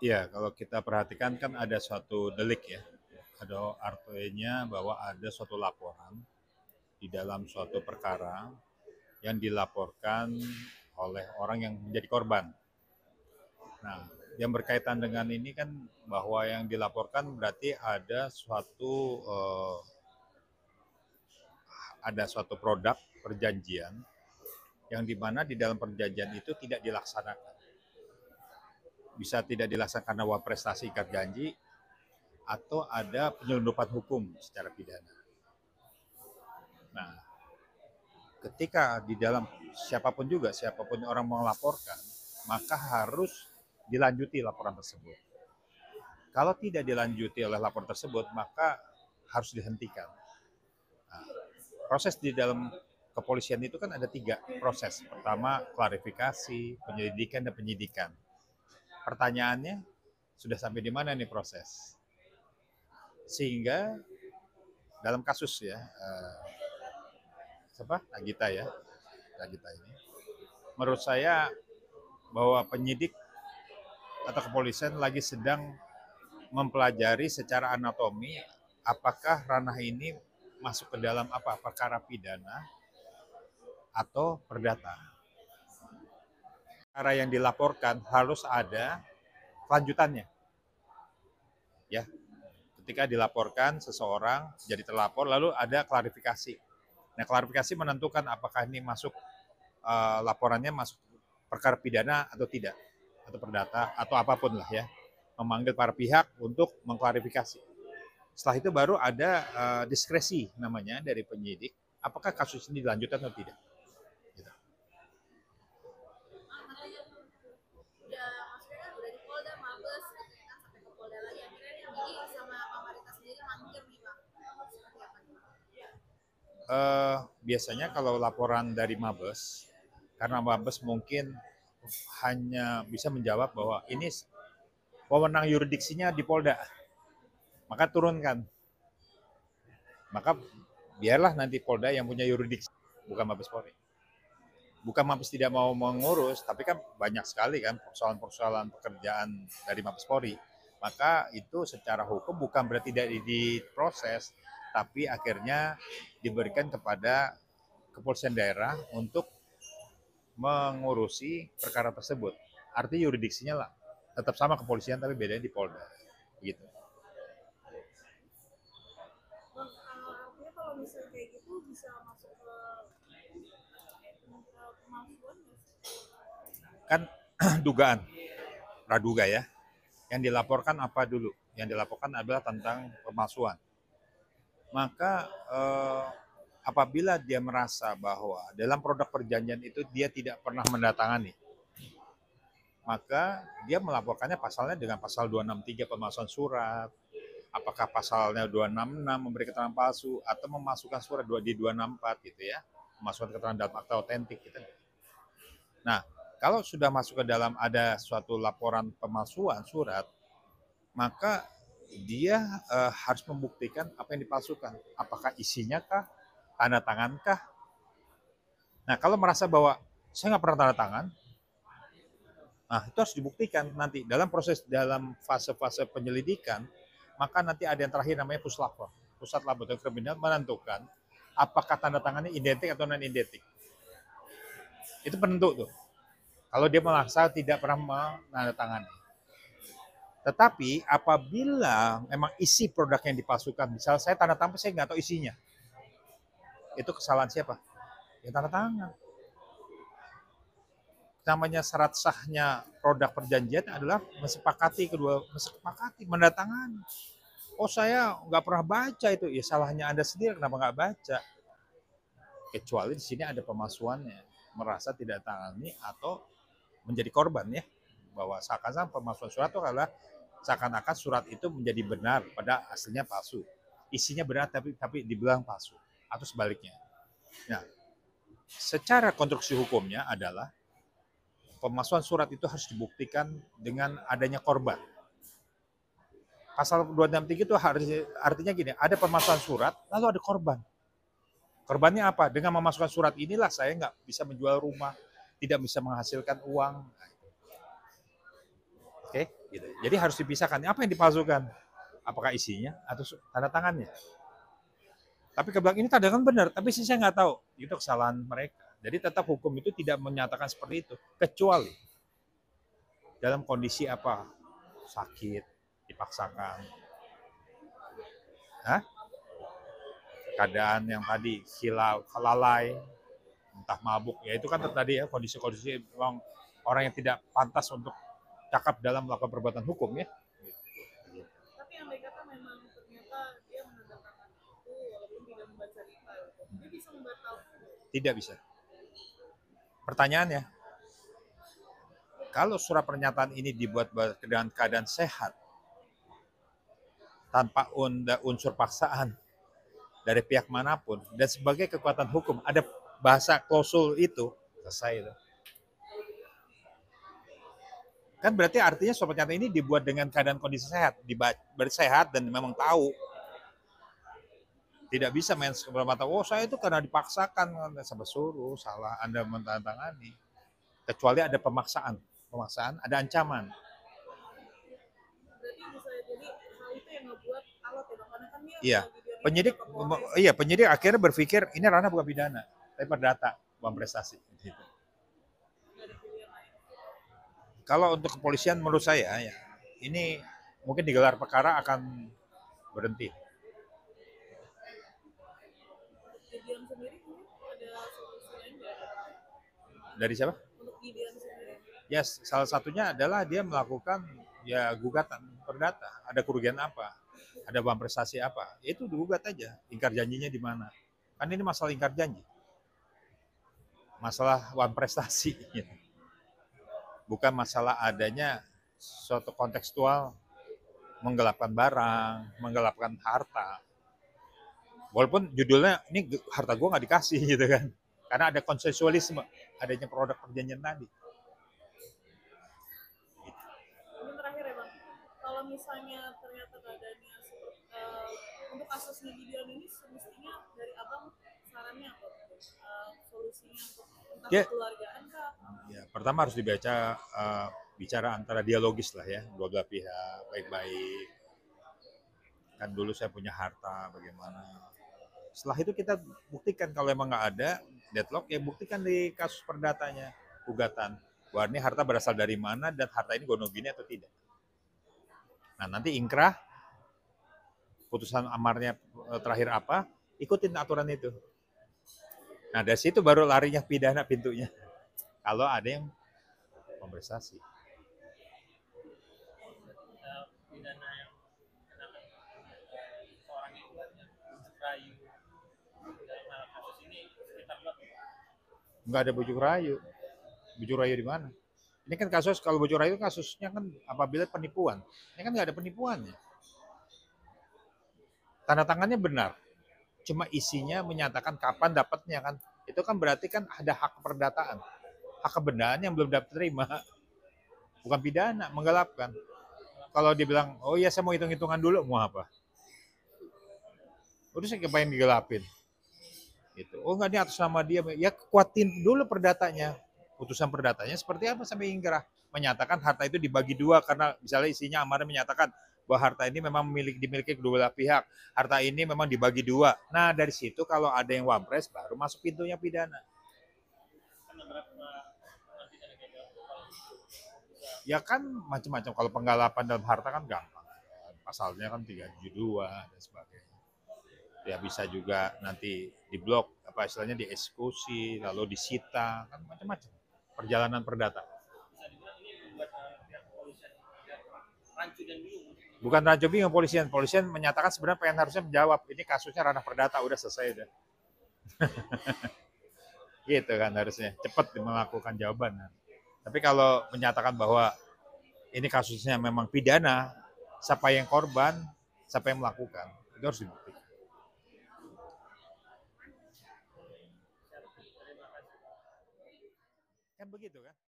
Iya, kalau kita perhatikan kan ada suatu delik ya, ada artinya bahwa ada suatu laporan di dalam suatu perkara yang dilaporkan oleh orang yang menjadi korban. Nah, yang berkaitan dengan ini kan bahwa yang dilaporkan berarti ada suatu produk perjanjian yang dimana di dalam perjanjian itu tidak dilaksanakan. Bisa tidak dilaksanakan karena prestasi ikat janji atau ada penyelundupan hukum secara pidana. Nah, ketika di dalam siapapun orang melaporkan, maka harus dilanjuti laporan tersebut. Kalau tidak dilanjuti oleh laporan tersebut, maka harus dihentikan. Nah, proses di dalam kepolisian itu kan ada 3 proses. Pertama, klarifikasi, penyelidikan, dan penyidikan. Pertanyaannya, sudah sampai di mana nih proses? Sehingga dalam kasus ya, Nagita ya, Nagita ini, menurut saya bahwa penyidik atau kepolisian lagi sedang mempelajari secara anatomi apakah ranah ini masuk ke dalam perkara pidana atau perdata. Perkara yang dilaporkan harus ada kelanjutannya. Ya, ketika dilaporkan seseorang jadi terlapor lalu ada klarifikasi. Nah, klarifikasi menentukan apakah ini masuk laporannya masuk perkara pidana atau tidak, atau perdata atau apapun lah ya. Memanggil para pihak untuk mengklarifikasi. Setelah itu baru ada diskresi namanya dari penyidik, apakah kasus ini dilanjutkan atau tidak. Gitu. Biasanya kalau laporan dari Mabes, karena Mabes mungkin hanya bisa menjawab bahwa ini wewenang yuridiksinya di Polda, maka turunkan. Maka biarlah nanti Polda yang punya yuridiksi, bukan Mabes Polri. Bukan Mabes tidak mau mengurus, tapi kan banyak sekali kan persoalan-persoalan pekerjaan dari Mabes Polri. Maka itu secara hukum bukan berarti tidak diproses, tapi akhirnya diberikan kepada kepolisian daerah untuk mengurusi perkara tersebut. Arti yuridiksinya lah tetap sama kepolisian tapi bedanya di Polda. Gitu. Artinya kalau misalnya kayak gitu bisa masuk ke pemalsuan nggak sih? Kan dugaan, praduga ya. Yang dilaporkan apa dulu? Yang dilaporkan adalah tentang pemalsuan. Maka apabila dia merasa bahwa dalam produk perjanjian itu dia tidak pernah mendatangani, maka dia melaporkannya pasalnya dengan pasal 263 pemalsuan surat, apakah pasalnya 266 memberi keterangan palsu atau memasukkan surat di 264 gitu ya, memasukkan keterangan dalam akta otentik gitu. Nah, kalau sudah masuk ke dalam ada suatu laporan pemalsuan surat, maka dia harus membuktikan apa yang dipalsukan. Apakah isinya kah, tanda tangan kah. Nah, kalau merasa bahwa saya nggak pernah tanda tangan, nah itu harus dibuktikan nanti dalam fase-fase penyelidikan, maka nanti ada yang terakhir namanya puslapor. Pusat Laboratorium Kriminal menentukan apakah tanda tangannya identik atau non identik. Itu penentu tuh. Kalau dia merasa tidak pernah menandatangani. Tetapi apabila memang isi produk yang dipalsukan, misal saya tanda tangan saya nggak tahu isinya, itu kesalahan siapa? Ya tanda tangan. Namanya syarat sahnya produk perjanjian adalah mesepakati mendatangani. Oh saya nggak pernah baca itu, ya salahnya Anda sendiri kenapa nggak baca? Kecuali di sini ada pemalsuannya, merasa tidak tangani atau menjadi korban ya, bahwa seakan-akan pemalsuan surat itu adalah seakan-akan surat itu menjadi benar pada aslinya palsu, isinya benar tapi dibilang palsu atau sebaliknya. Nah, secara konstruksi hukumnya adalah pemalsuan surat itu harus dibuktikan dengan adanya korban. Pasal 263 itu artinya gini, ada pemalsuan surat, lalu ada korban. Korbannya apa? Dengan memasukkan surat inilah saya nggak bisa menjual rumah, tidak bisa menghasilkan uang. Oke, Gitu. Jadi harus dipisahkan. Apa yang dipalsukan? Apakah isinya atau tanda tangannya? Tapi kebetulan ini tanda tangan benar, tapi saya nggak tahu. Itu kesalahan mereka. Jadi tetap hukum itu tidak menyatakan seperti itu, kecuali dalam kondisi apa? Sakit, dipaksakan. Hah? Keadaan yang tadi hilau, lalai, entah mabuk, ya itu kan tadi ya kondisi-kondisi memang orang yang tidak pantas untuk cakap dalam melakukan perbuatan hukum ya. Tapi yang kata memang ternyata dia menandatangani itu walaupun tidak membaca riba. Dia bisa membatalkan. Tidak bisa. Pertanyaannya, kalau surat pernyataan ini dibuat dengan keadaan sehat, tanpa unsur paksaan dari pihak manapun, dan sebagai kekuatan hukum, ada bahasa klausul itu, selesai itu. Kan berarti artinya surat pernyataan ini dibuat dengan keadaan kondisi sehat, bersehat dan memang tahu. Tidak bisa main semata-mata, oh saya itu karena dipaksakan, sampai suruh, salah Anda menandatangani. Kecuali ada pemaksaan, ada ancaman. Berarti bisa jadi hal itu yang ngebuat alat ya, karena kan dia iya. Penyidik akhirnya berpikir ini ranah bukan pidana, tapi perdata, uang prestasi. Gitu. Kalau untuk kepolisian menurut saya ya, ini mungkin digelar perkara akan berhenti. Dari siapa? Yes, salah satunya adalah dia melakukan ya gugatan perdata. Ada kerugian apa? Ada uang prestasi apa? Itu digugat aja. Ingkar janjinya di mana? Kan ini masalah ingkar janji. Masalah uang prestasi. Bukan masalah adanya suatu kontekstual menggelapkan barang, menggelapkan harta. Walaupun judulnya ini harta gue nggak dikasih gitu kan. Karena ada konsensualisme, adanya produk perjanjian tadi. Ini terakhir ya Bang, kalau misalnya ternyata keadaannya untuk kasusnya Gideon ini semestinya dari Abang sarannya apa? Solusinya untuk entah kekeluargaan kah? Ya, pertama harus bicara antara dialogis lah ya, dua belah pihak baik-baik. Kan dulu saya punya harta, bagaimana? Setelah itu kita buktikan kalau emang nggak ada deadlock, ya buktikan di kasus perdatanya, gugatan. Bahwa ini harta berasal dari mana dan harta ini gonogini atau tidak. Nah nanti ingkrah, putusan amarnya terakhir apa, ikutin aturan itu. Nah dari situ baru larinya pidana pintunya. Kalau ada yang kompensasi. Pidana yang seorang itu bujuk rayu dalam kasus ini sekitar berapa? Nggak ada bujuk rayu. Bujuk rayu di mana? Ini kan kasus, kalau bujuk rayu kasusnya kan apabila penipuan. Ini kan nggak ada penipuannya. Tanda tangannya benar. Cuma isinya menyatakan kapan dapatnya kan. Itu kan berarti kan ada hak perdataan. Hak kebenaran yang belum dapat terima. Bukan pidana, menggelapkan. Kalau dibilang, oh iya saya mau hitung-hitungan dulu, mau apa? Udah saya kepengen digelapin. Gitu. Oh enggak, ini atas nama dia. Ya kuatin dulu perdatanya. Putusan perdatanya seperti apa sampai ingkrah. Menyatakan harta itu dibagi dua karena misalnya isinya amarnya menyatakan bahwa harta ini memang dimiliki kedua belah pihak. Harta ini memang dibagi dua. Nah dari situ kalau ada yang wampres baru masuk pintunya pidana. Ya kan macam-macam. Kalau penggalapan dalam harta kan gampang. Pasalnya kan 372 dan sebagainya. Ya bisa juga nanti diblok, apa istilahnya dieksekusi, lalu disita, kan macam-macam. Perjalanan perdata. Bukan rancu bingung polisian. Polisian menyatakan sebenarnya pengen harusnya menjawab. Ini kasusnya ranah perdata, udah selesai udah. Gitu kan harusnya. Cepat melakukan jawaban. Tapi kalau menyatakan bahwa ini kasusnya memang pidana, siapa yang korban, siapa yang melakukan, itu harus dibuktikan. Kan begitu kan?